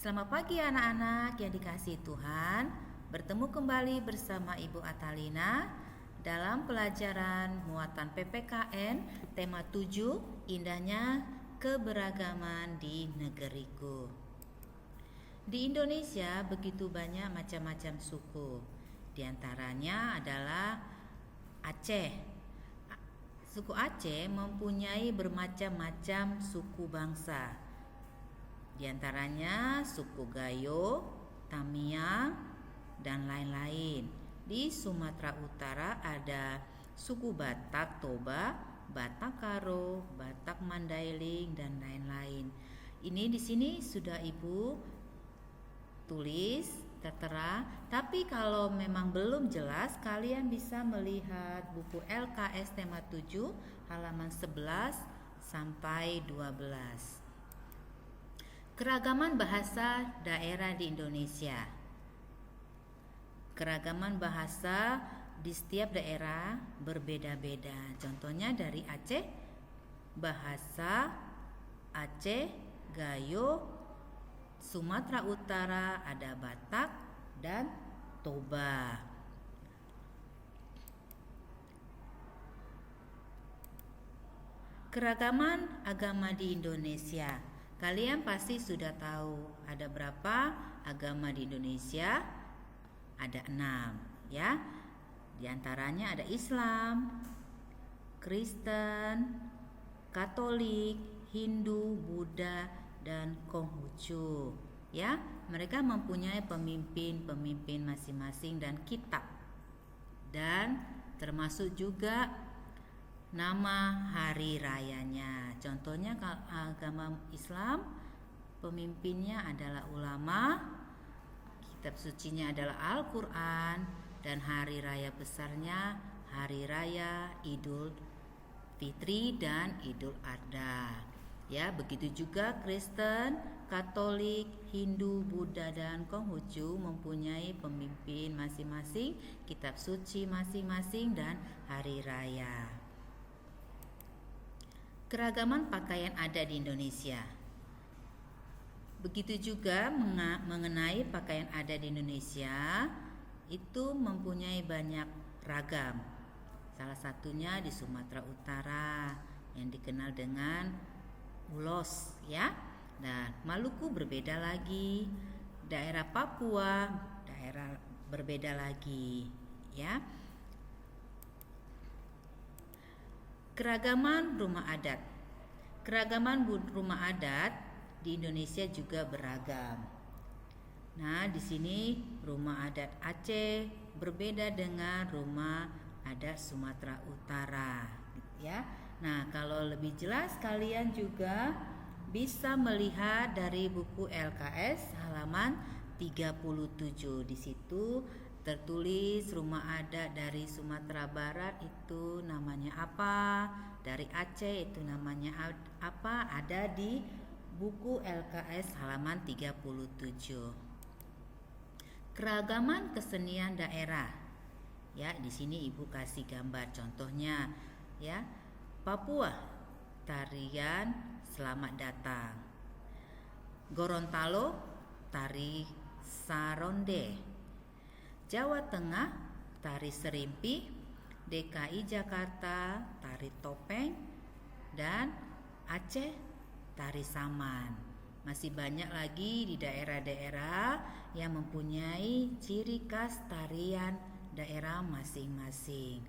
Selamat pagi anak-anak yang dikasihi Tuhan. Bertemu kembali bersama Ibu Atalina dalam pelajaran muatan PPKN tema 7, indahnya keberagaman di negeriku. Di Indonesia begitu banyak macam-macam suku. Di antaranya adalah Aceh. Suku Aceh mempunyai bermacam-macam suku bangsa. Di antaranya suku Gayo, Tamiang, dan lain-lain. Di Sumatera Utara ada suku Batak Toba, Batak Karo, Batak Mandailing, dan lain-lain. Ini di sini sudah Ibu tulis tertera, tapi kalau memang belum jelas, kalian bisa melihat buku LKS tema 7 halaman 11 sampai 12. Keragaman bahasa daerah di Indonesia. Keragaman bahasa di setiap daerah berbeda-beda. Contohnya dari Aceh, bahasa Aceh, Gayo. Sumatera Utara ada Batak dan Toba. Keragaman agama di Indonesia. Kalian pasti sudah tahu ada berapa agama di Indonesia? Ada 6, ya. Di antaranya ada Islam, Kristen, Katolik, Hindu, Buddha, dan Konghucu. Ya, mereka mempunyai pemimpin-pemimpin masing-masing dan kitab. Dan termasuk juga nama hari rayanya. Contohnya agama Islam, pemimpinnya adalah ulama, kitab sucinya adalah Al-Quran, dan hari raya besarnya hari raya Idul Fitri dan Idul Adha. Ya, begitu juga Kristen, Katolik, Hindu, Buddha, dan Konghucu mempunyai pemimpin masing-masing, kitab suci masing-masing, dan hari raya. Keragaman pakaian ada di Indonesia. Begitu juga mengenai pakaian ada di Indonesia, itu mempunyai banyak ragam. Salah satunya di Sumatera Utara yang dikenal dengan ulos, ya. Dan Maluku berbeda lagi, daerah Papua daerah berbeda lagi, ya. Keragaman rumah adat. Keragaman rumah adat di Indonesia juga beragam. Nah, di sini rumah adat Aceh berbeda dengan rumah adat Sumatera Utara, ya. Nah, kalau lebih jelas kalian juga bisa melihat dari buku LKS halaman 37. Di situ tertulis rumah adat dari Sumatera Barat itu namanya apa, dari Aceh itu namanya apa, ada di buku LKS halaman 37. Keragaman kesenian daerah. Ya, di sini Ibu kasih gambar contohnya, ya. Papua, tarian Selamat Datang. Gorontalo, tari Saronde. Jawa Tengah, tari Serimpi. DKI Jakarta, tari Topeng. Dan Aceh, tari Saman. Masih banyak lagi di daerah-daerah yang mempunyai ciri khas tarian daerah masing-masing.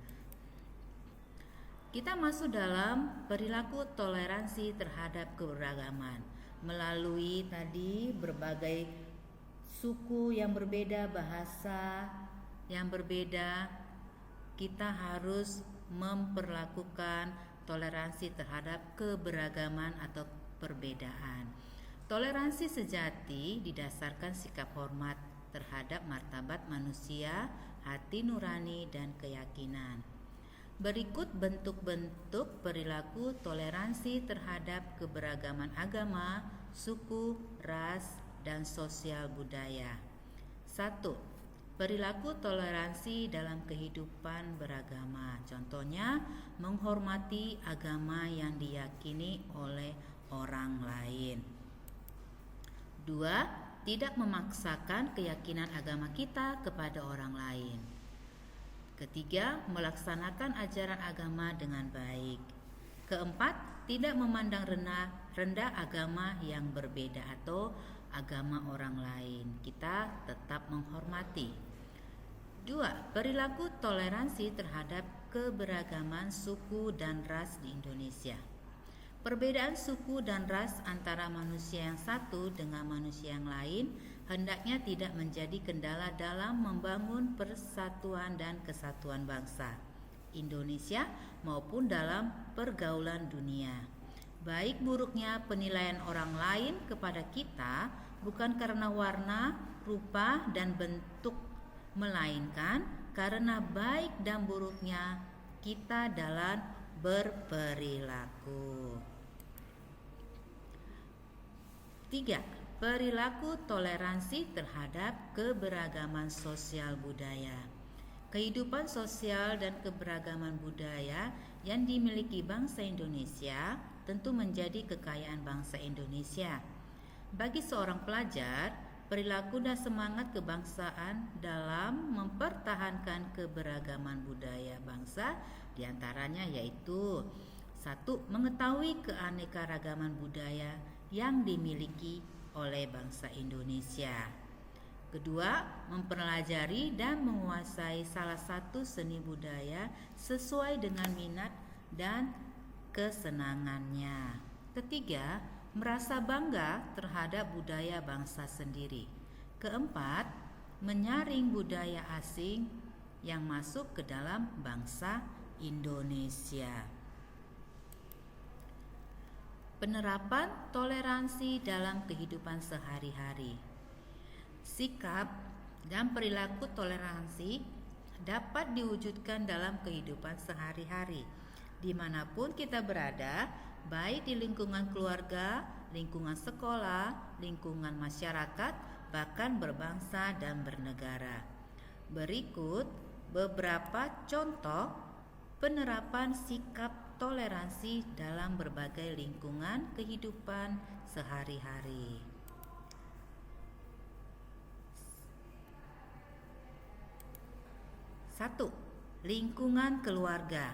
Kita masuk dalam perilaku toleransi terhadap keberagaman. Melalui tadi berbagai suku yang berbeda, bahasa yang berbeda, kita harus memperlakukan toleransi terhadap keberagaman atau perbedaan. Toleransi sejati didasarkan sikap hormat terhadap martabat manusia, hati nurani, dan keyakinan. Berikut bentuk-bentuk perilaku toleransi terhadap keberagaman agama, suku, ras, dan sosial budaya. 1. Perilaku toleransi dalam kehidupan beragama. Contohnya, menghormati agama yang diyakini oleh orang lain. 2. tidak memaksakan keyakinan agama kita kepada orang lain. Ketiga, melaksanakan ajaran agama dengan baik. Keempat, tidak memandang rendah agama yang berbeda atau agama orang lain. Kita tetap menghormati. 2. Perilaku toleransi terhadap keberagaman suku dan ras di Indonesia. Perbedaan suku dan ras antara manusia yang satu dengan manusia yang lain hendaknya tidak menjadi kendala dalam membangun persatuan dan kesatuan bangsa Indonesia maupun dalam pergaulan dunia. Baik buruknya penilaian orang lain kepada kita bukan karena warna, rupa, dan bentuk, melainkan karena baik dan buruknya kita dalam berperilaku. 3. Perilaku toleransi terhadap keberagaman sosial budaya. Kehidupan sosial dan keberagaman budaya yang dimiliki bangsa Indonesia tentu menjadi kekayaan bangsa Indonesia. Bagi seorang pelajar, perilaku dan semangat kebangsaan dalam mempertahankan keberagaman budaya bangsa diantaranya yaitu 1. Mengetahui keanekaragaman budaya yang dimiliki oleh bangsa Indonesia. Kedua, mempelajari dan menguasai salah satu seni budaya sesuai dengan minat dan kesenangannya. Ketiga, merasa bangga terhadap budaya bangsa sendiri. Keempat, menyaring budaya asing yang masuk ke dalam bangsa Indonesia. Penerapan toleransi dalam kehidupan sehari-hari. Sikap dan perilaku toleransi dapat diwujudkan dalam kehidupan sehari-hari dimanapun kita berada, baik di lingkungan keluarga, lingkungan sekolah, lingkungan masyarakat, bahkan berbangsa dan bernegara. Berikut beberapa contoh penerapan sikap toleransi dalam berbagai lingkungan kehidupan sehari-hari. 1. Lingkungan keluarga.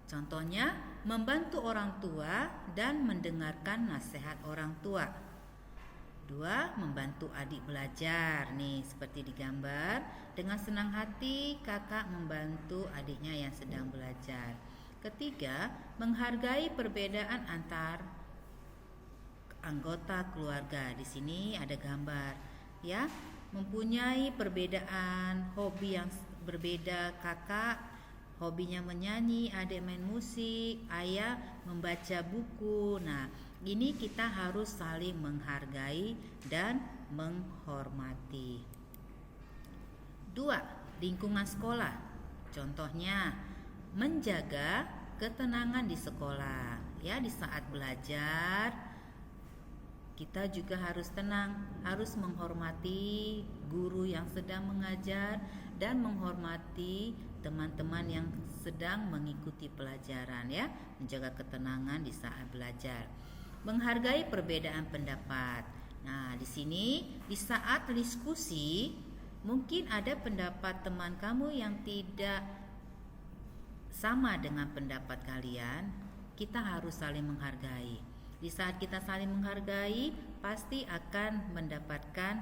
Contohnya, membantu orang tua dan mendengarkan nasihat orang tua. 2. Membantu adik belajar. Nih, seperti di gambar, dengan senang hati kakak membantu adiknya yang sedang belajar. Ketiga, menghargai perbedaan antar anggota keluarga. Di sini ada gambar, ya. Mempunyai perbedaan hobi yang berbeda, kakak hobinya menyanyi, adik main musik, ayah membaca buku. Nah, ini kita harus saling menghargai dan menghormati. 2. Lingkungan sekolah. Contohnya, menjaga ketenangan di sekolah. Ya, di saat belajar kita juga harus tenang, harus menghormati guru yang sedang mengajar dan menghormati teman-teman yang sedang mengikuti pelajaran, ya, menjaga ketenangan di saat belajar. Menghargai perbedaan pendapat. Nah, di sini di saat diskusi mungkin ada pendapat teman kamu yang tidak sama dengan pendapat kalian, kita harus saling menghargai. Di saat kita saling menghargai, pasti akan mendapatkan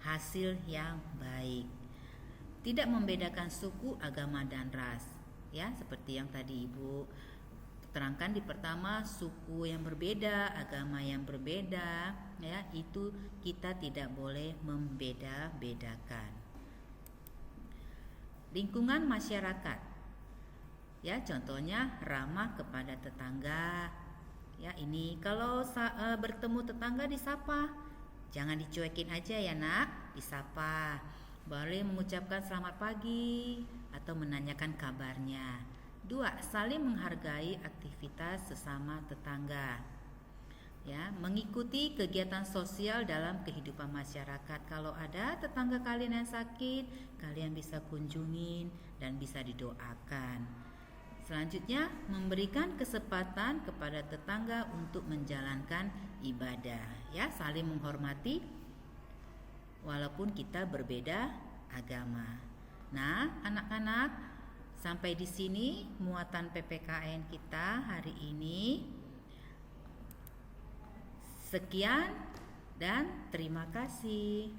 hasil yang baik. Tidak membedakan suku, agama, dan ras. Ya, seperti yang tadi Ibu terangkan di pertama, suku yang berbeda, agama yang berbeda, ya, itu kita tidak boleh membeda-bedakan. Lingkungan masyarakat. Ya, contohnya ramah kepada tetangga. Ya, ini kalau bertemu tetangga disapa. Jangan dicuekin aja ya, Nak, disapa. Boleh mengucapkan selamat pagi atau menanyakan kabarnya. 2. Saling menghargai aktivitas sesama tetangga. Ya, mengikuti kegiatan sosial dalam kehidupan masyarakat. Kalau ada tetangga kalian yang sakit, kalian bisa kunjungin dan bisa didoakan. Selanjutnya, memberikan kesempatan kepada tetangga untuk menjalankan ibadah, ya, saling menghormati walaupun kita berbeda agama. Nah, anak-anak, sampai di sini muatan PPKN kita hari ini. Sekian dan terima kasih.